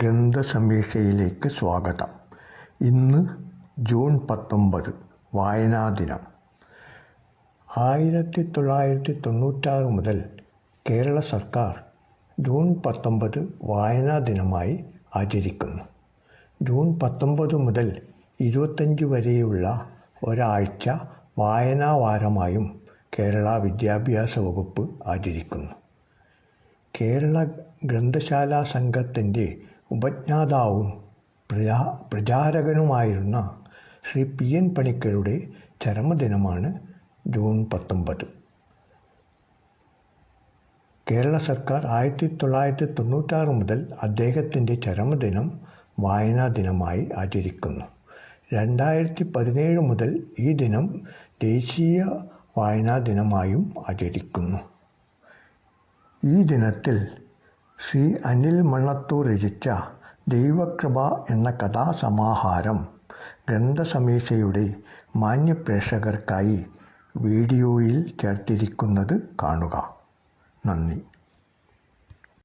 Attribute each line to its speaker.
Speaker 1: ഗ്രന്ഥസമീക്ഷയിലേക്ക് സ്വാഗതം. ഇന്ന് ജൂൺ 19 വായനാദിനം. 1996 മുതൽ കേരള സർക്കാർ ജൂൺ 19 വായനാ ദിനമായി ആചരിക്കുന്നു. ജൂൺ 19 മുതൽ 25 വരെയുള്ള ഒരാഴ്ച വായനാ വാരമായും കേരള വിദ്യാഭ്യാസ വകുപ്പ് ആചരിക്കുന്നു. കേരള ഗ്രന്ഥശാലാ സംഘത്തിൻ്റെ ഉപജ്ഞാതാവും പ്രചാരകനുമായിരുന്ന ശ്രീ PN പണിക്കരുടെ ചരമദിനമാണ് ജൂൺ 19. കേരള സർക്കാർ 1996 മുതൽ അദ്ദേഹത്തിൻ്റെ ചരമദിനം വായനാ ദിനമായി ആചരിക്കുന്നു. 2017 മുതൽ ഈ ദിനം ദേശീയ വായനാ ദിനമായും ആചരിക്കുന്നു. ഈ ദിനത്തിൽ ശ്രീ അനിൽ മണ്ണത്തൂർ രചിച്ച ദൈവകൃപ എന്ന കഥാസമാഹാരം ഗ്രന്ഥസമീക്ഷയുടെ മാന്യപ്രേക്ഷകർക്കായി വീഡിയോയിൽ ചേർത്തിരിക്കുന്നത് കാണുക. നന്ദി.